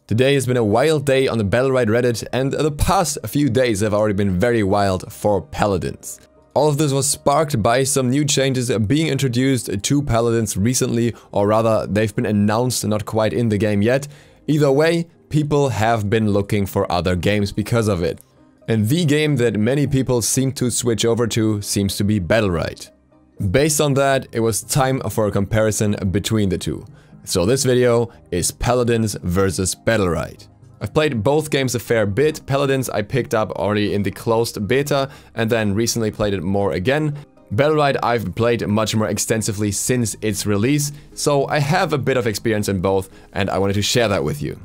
Today has been a wild day on the Battlerite Reddit, and the past few days have already been very wild for Paladins. All of this was sparked by some new changes being introduced to Paladins recently, or rather they've been announced, not quite in the game yet. Either way, people have been looking for other games because of it. And the game that many people seem to switch over to seems to be Battlerite. Based on that, it was time for a comparison between the two. So this video is Paladins versus Battlerite. I've played both games a fair bit. Paladins I picked up already in the closed beta and then recently played it more again. Battlerite I've played much more extensively since its release, so I have a bit of experience in both and I wanted to share that with you.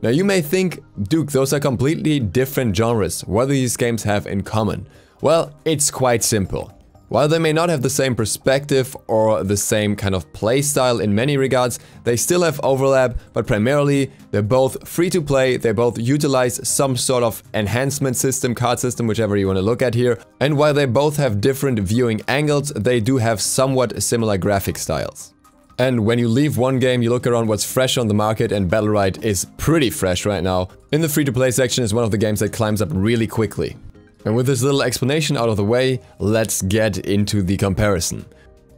Now you may think, Duke, those are completely different genres. What do these games have in common? Well, it's quite simple. While they may not have the same perspective or the same kind of playstyle in many regards, they still have overlap, but primarily they're both free to play, they both utilize some sort of enhancement system, card system, whichever you want to look at here. And while they both have different viewing angles, they do have somewhat similar graphic styles. And when you leave one game, you look around what's fresh on the market, and Battlerite is pretty fresh right now. In the free-to-play section is one of the games that climbs up really quickly. And with this little explanation out of the way, let's get into the comparison.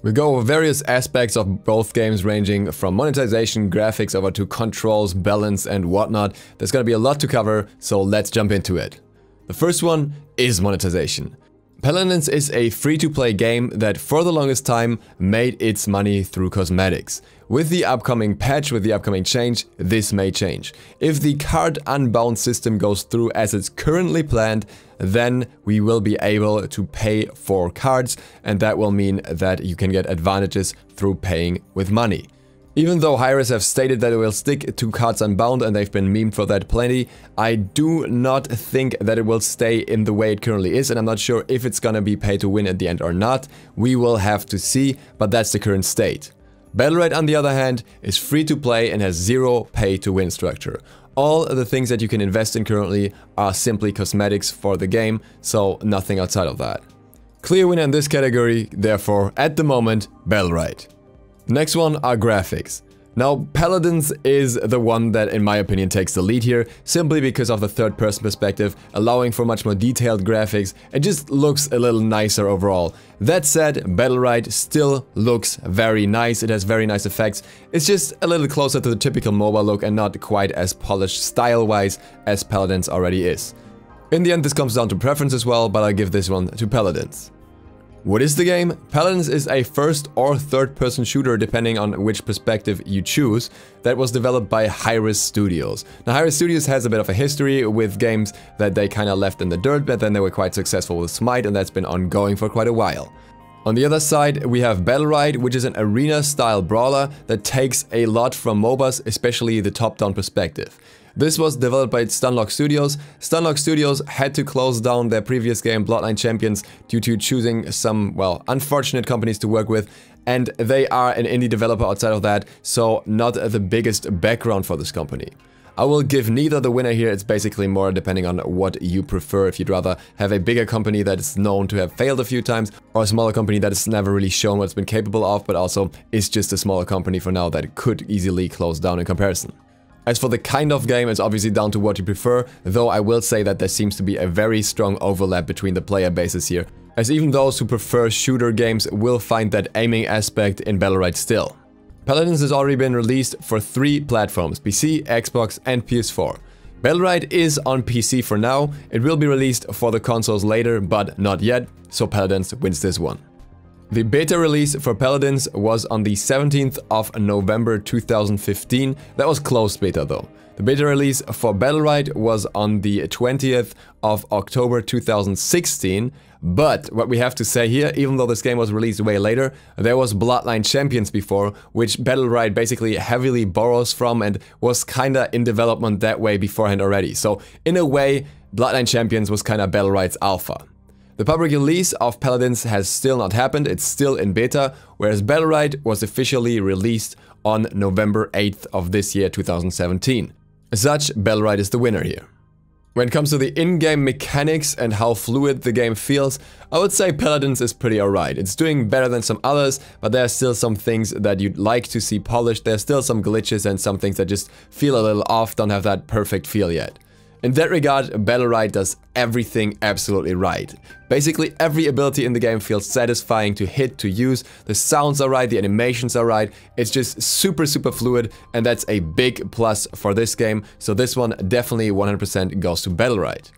We'll go over various aspects of both games, ranging from monetization, graphics, over to controls, balance and whatnot. There's gonna be a lot to cover, so let's jump into it. The first one is monetization. Paladins is a free-to-play game that for the longest time made its money through cosmetics. With the upcoming patch, with the upcoming change, this may change. If the card unbound system goes through as it's currently planned, then we will be able to pay for cards, and that will mean that you can get advantages through paying with money. Even though Hi-Rez have stated that it will stick to cards unbound, and they've been memed for that plenty, I do not think that it will stay in the way it currently is, and I'm not sure if it's gonna be pay to win at the end or not. We will have to see, but that's the current state. Battlerite, on the other hand, is free to play and has zero pay to win structure. All the things that you can invest in currently are simply cosmetics for the game, so nothing outside of that. Clear winner in this category, therefore, at the moment, Battlerite. Next one are graphics. Now, Paladins is the one that, in my opinion, takes the lead here, simply because of the third-person perspective, allowing for much more detailed graphics. It just looks a little nicer overall. That said, Battlerite still looks very nice, it has very nice effects. It's just a little closer to the typical MOBA look and not quite as polished style-wise as Paladins already is. In the end, this comes down to preference as well, but I'll give this one to Paladins. What is the game? Paladins is a first or third person shooter depending on which perspective you choose, that was developed by Hi-Rez Studios. Now Hi-Rez Studios has a bit of a history with games that they kinda left in the dirt, but then they were quite successful with Smite, and that's been ongoing for quite a while. On the other side, we have Battlerite, which is an arena-style brawler that takes a lot from MOBAs, especially the top-down perspective. This was developed by Stunlock Studios. Stunlock Studios had to close down their previous game, Bloodline Champions, due to choosing some, well, unfortunate companies to work with, and they are an indie developer outside of that, so not the biggest background for this company. I will give neither the winner here, it's basically more depending on what you prefer, if you'd rather have a bigger company that is known to have failed a few times, or a smaller company that has never really shown what it's been capable of, but also is just a smaller company for now that could easily close down in comparison. As for the kind of game, it's obviously down to what you prefer, though I will say that there seems to be a very strong overlap between the player bases here, as even those who prefer shooter games will find that aiming aspect in Battlerite still. Paladins has already been released for 3 platforms, PC, Xbox and PS4. Battlerite is on PC for now, it will be released for the consoles later, but not yet, so Paladins wins this one. The beta release for Paladins was on the 17th of November 2015, that was closed beta though. The beta release for Battlerite was on the 20th of October 2016, but what we have to say here, even though this game was released way later, there was Bloodline Champions before, which Battlerite basically heavily borrows from and was kinda in development that way beforehand already. So in a way, Bloodline Champions was kinda Battlerite's alpha. The public release of Paladins has still not happened, it's still in beta, whereas Battlerite was officially released on November 8th of this year, 2017. As such, Battlerite is the winner here. When it comes to the in-game mechanics and how fluid the game feels, I would say Paladins is pretty alright. It's doing better than some others, but there are still some things that you'd like to see polished. There's still some glitches and some things that just feel a little off, don't have that perfect feel yet. In that regard, Battlerite does everything absolutely right. Basically every ability in the game feels satisfying to hit, to use, the sounds are right, the animations are right, it's just super fluid, and that's a big plus for this game, so this one definitely 100% goes to Battlerite.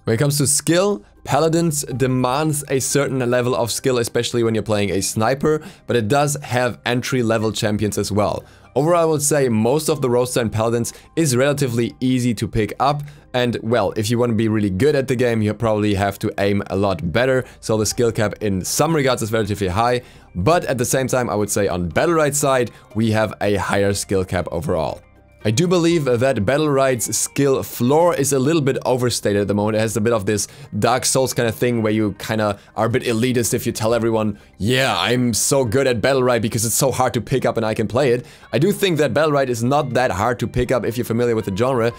When it comes to skill, Paladins demands a certain level of skill, especially when you're playing a sniper, but it does have entry-level champions as well. Overall, I would say most of the roster in Paladins is relatively easy to pick up, and well, if you want to be really good at the game, you probably have to aim a lot better, so the skill cap in some regards is relatively high, but at the same time, I would say on Battlerite's side, we have a higher skill cap overall. I do believe that Battlerite's skill floor is a little bit overstated at the moment. It has a bit of this Dark Souls kind of thing where you kind of are a bit elitist if you tell everyone, yeah, I'm so good at Battlerite because it's so hard to pick up and I can play it. I do think that Battlerite is not that hard to pick up if you're familiar with the genre,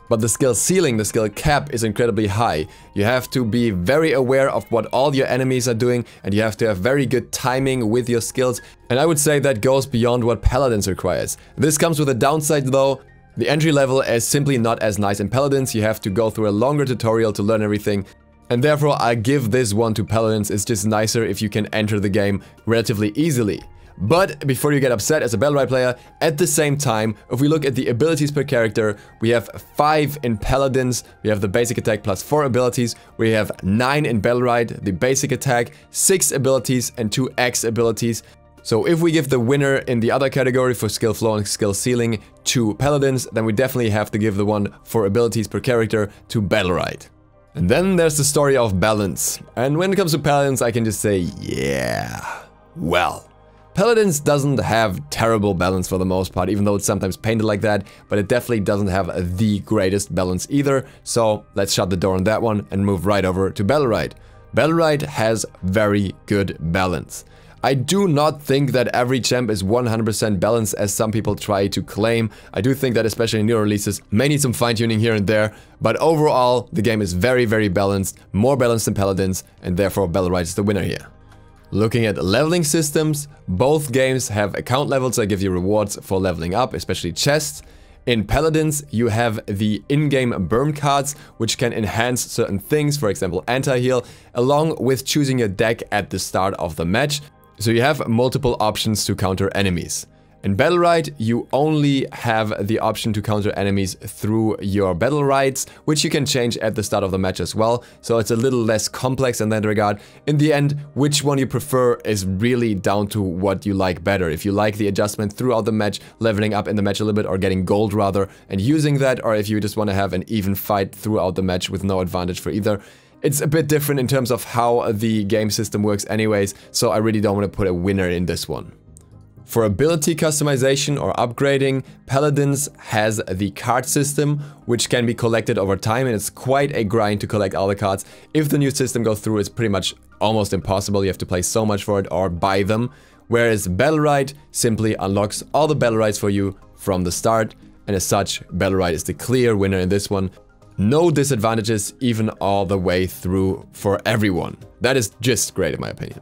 but the skill ceiling, the skill cap is incredibly high. You have to be very aware of what all your enemies are doing, and you have to have very good timing with your skills, and I would say that goes beyond what Paladins requires. This comes with a downside though. The entry level is simply not as nice in Paladins. You have to go through a longer tutorial to learn everything, and therefore I give this one to Paladins. It's just nicer if you can enter the game relatively easily. But before you get upset as a Battlerite player, at the same time, if we look at the abilities per character, we have 5 in Paladins, we have the basic attack plus 4 abilities, we have 9 in Battlerite, the basic attack, 6 abilities and 2 X abilities. So if we give the winner in the other category for skill floor and skill ceiling to Paladins, then we definitely have to give the one for abilities per character to Battlerite. And then there's the story of balance. And when it comes to Paladins, I can just say, yeah, well. Paladins doesn't have terrible balance for the most part, even though it's sometimes painted like that, but it definitely doesn't have the greatest balance either, so let's shut the door on that one and move right over to Battlerite. Battlerite has very good balance. I do not think that every champ is 100% balanced as some people try to claim. I do think that especially in new releases may need some fine-tuning here and there, but overall the game is very balanced, more balanced than Paladins, and therefore Battlerite is the winner here. Looking at leveling systems, both games have account levels that give you rewards for leveling up, especially chests. In Paladins, you have the in-game burn cards, which can enhance certain things, for example anti-heal, along with choosing your deck at the start of the match. So you have multiple options to counter enemies. In Battlerite, you only have the option to counter enemies through your battle rights, which you can change at the start of the match as well, so it's a little less complex in that regard. In the end, which one you prefer is really down to what you like better. If you like the adjustment throughout the match, leveling up in the match a little bit, or getting gold rather, and using that, or if you just want to have an even fight throughout the match with no advantage for either. It's a bit different in terms of how the game system works anyways, so I really don't want to put a winner in this one. For ability customization or upgrading, Paladins has the card system, which can be collected over time, and it's quite a grind to collect all the cards. If the new system goes through, it's pretty much almost impossible. You have to pay so much for it or buy them. Whereas Battlerite simply unlocks all the Battlerites for you from the start, and as such, Battlerite is the clear winner in this one. No disadvantages even all the way through for everyone. That is just great in my opinion.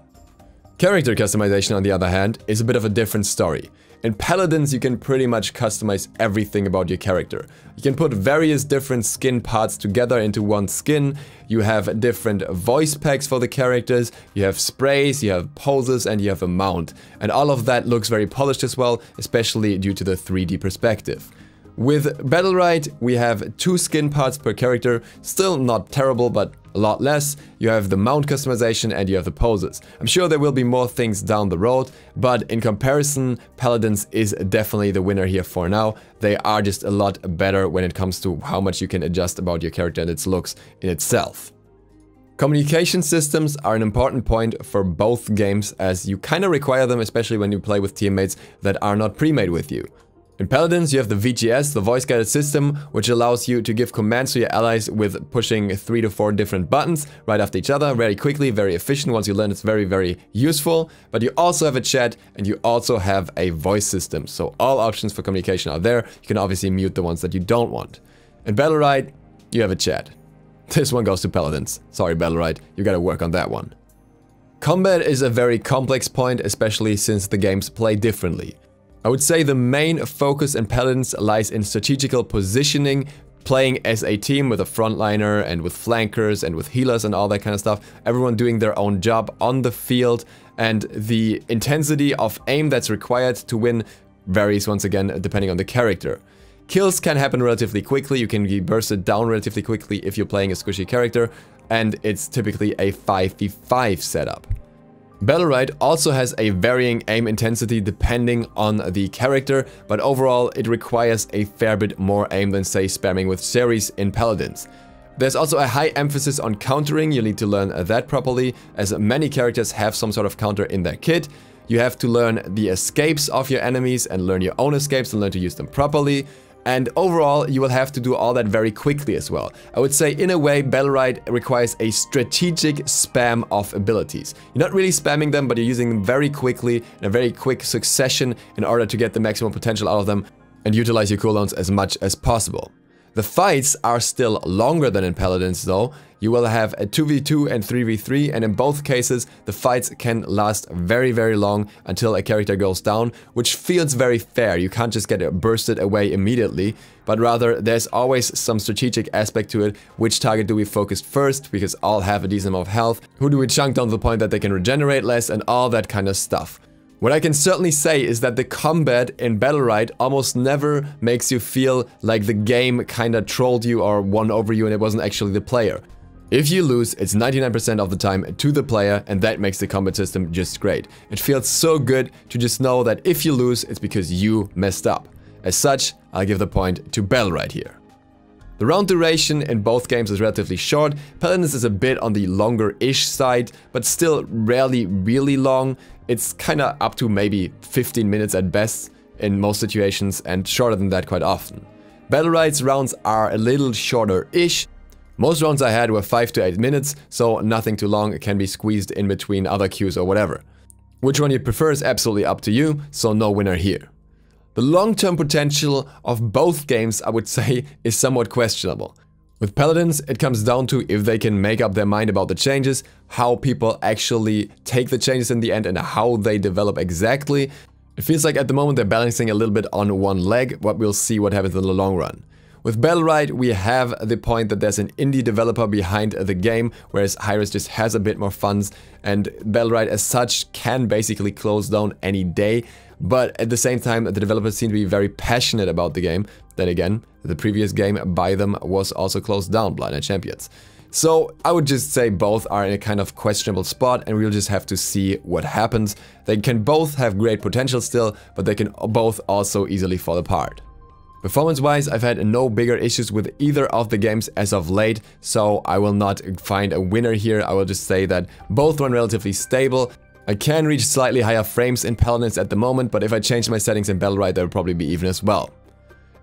Character customization, on the other hand, is a bit of a different story. In Paladins, you can pretty much customize everything about your character. You can put various different skin parts together into one skin, you have different voice packs for the characters, you have sprays, you have poses, and you have a mount. And all of that looks very polished as well, especially due to the 3D perspective. With Battlerite, we have 2 skin parts per character, still not terrible, but a lot less. You have the mount customization and you have the poses. I'm sure there will be more things down the road, but in comparison, Paladins is definitely the winner here for now. They are just a lot better when it comes to how much you can adjust about your character and its looks in itself. Communication systems are an important point for both games, as you kind of require them, especially when you play with teammates that are not pre-made with you. In Paladins, you have the VGS, the voice-guided system, which allows you to give commands to your allies with pushing 3 to 4 different buttons right after each other, very quickly, very efficient. Once you learn, it's very useful. But you also have a chat, and you also have a voice system. So all options for communication are there. You can obviously mute the ones that you don't want. In Battlerite, you have a chat. This one goes to Paladins. Sorry, Battlerite, you gotta work on that one. Combat is a very complex point, especially since the games play differently. I would say the main focus in Paladins lies in strategical positioning, playing as a team with a frontliner and with flankers and with healers and all that kind of stuff. Everyone doing their own job on the field, and the intensity of aim that's required to win varies once again depending on the character. Kills can happen relatively quickly, you can be bursted down relatively quickly if you're playing a squishy character, and it's typically a 5v5 setup. Battlerite also has a varying aim intensity depending on the character, but overall it requires a fair bit more aim than, say, spamming with Ceres in Paladins. There's also a high emphasis on countering. You need to learn that properly, as many characters have some sort of counter in their kit. You have to learn the escapes of your enemies and learn your own escapes and learn to use them properly. And overall, you will have to do all that very quickly as well. I would say, in a way, Battlerite requires a strategic spam of abilities. You're not really spamming them, but you're using them very quickly in a very quick succession in order to get the maximum potential out of them and utilize your cooldowns as much as possible. The fights are still longer than in Paladins though. You will have a 2v2 and 3v3, and in both cases the fights can last very long until a character goes down, which feels very fair. You can't just get bursted away immediately, but rather there's always some strategic aspect to it. Which target do we focus first, because all have a decent amount of health? Who do we chunk down to the point that they can regenerate less, and all that kind of stuff. What I can certainly say is that the combat in Battlerite almost never makes you feel like the game kinda trolled you or won over you and it wasn't actually the player. If you lose, it's 99% of the time to the player, and that makes the combat system just great. It feels so good to just know that if you lose, it's because you messed up. As such, I'll give the point to Battlerite here. The round duration in both games is relatively short. Paladins is a bit on the longer-ish side, but still rarely really long. It's kinda up to maybe 15 minutes at best in most situations, and shorter than that quite often. Battlerite's rounds are a little shorter-ish. Most rounds I had were 5 to 8 minutes, so nothing too long. It can be squeezed in between other queues or whatever. Which one you prefer is absolutely up to you, so no winner here. The long-term potential of both games, I would say, is somewhat questionable. With Paladins, it comes down to if they can make up their mind about the changes, how people actually take the changes in the end, and how they develop exactly. It feels like at the moment they're balancing a little bit on one leg, but we'll see what happens in the long run. With Battlerite, we have the point that there's an indie developer behind the game, whereas Hi-Rez just has a bit more funds, and Battlerite as such can basically close down any day. But at the same time, the developers seem to be very passionate about the game. Then again, the previous game by them was also closed down, Beanland Champions. So I would just say both are in a kind of questionable spot, and we'll just have to see what happens. They can both have great potential still, but they can both also easily fall apart. Performance-wise, I've had no bigger issues with either of the games as of late, so I will not find a winner here. I will just say that both run relatively stable. I can reach slightly higher frames in Paladins at the moment, but if I change my settings in Battlerite, that would probably be even as well.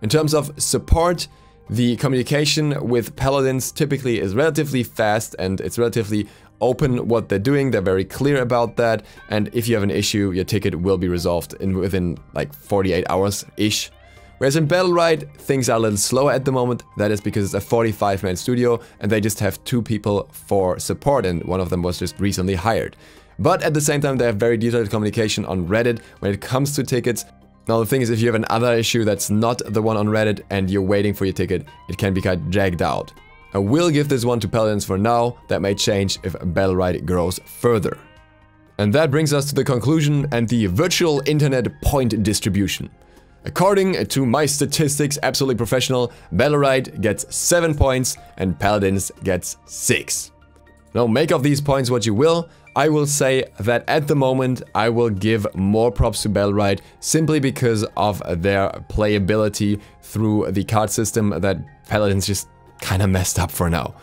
In terms of support, the communication with Paladins typically is relatively fast, and it's relatively open what they're doing. They're very clear about that, and if you have an issue, your ticket will be resolved within like 48 hours-ish. Whereas in Battlerite, things are a little slower at the moment. That is because it's a 45-man studio, and they just have 2 people for support, and one of them was just recently hired. But at the same time, they have very detailed communication on Reddit when it comes to tickets. Now the thing is, if you have another issue that's not the one on Reddit and you're waiting for your ticket, it can be kind of dragged out. I will give this one to Paladins for now. That may change if Battlerite grows further. And that brings us to the conclusion and the virtual internet point distribution. According to my statistics, absolutely professional, Battlerite gets 7 points and Paladins gets 6. Now make of these points what you will. I will say that at the moment I will give more props to Battlerite simply because of their playability through the card system that Paladins just kinda messed up for now.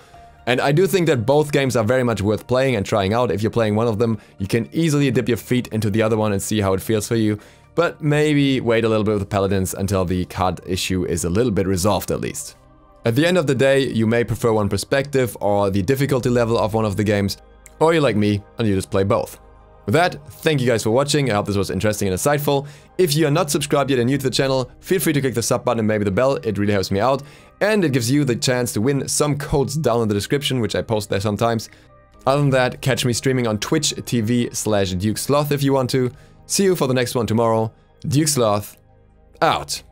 And I do think that both games are very much worth playing and trying out. If you're playing one of them, you can easily dip your feet into the other one and see how it feels for you. But maybe wait a little bit with the Paladins until the card issue is a little bit resolved at least. At the end of the day, you may prefer one perspective or the difficulty level of one of the games, or you're like me and you just play both. With that, thank you guys for watching. I hope this was interesting and insightful. If you are not subscribed yet and new to the channel, feel free to click the sub button and maybe the bell. It really helps me out. And it gives you the chance to win some codes down in the description, which I post there sometimes. Other than that, catch me streaming on Twitch TV/DukeSloth if you want to. See you for the next one tomorrow. DukeSloth, out.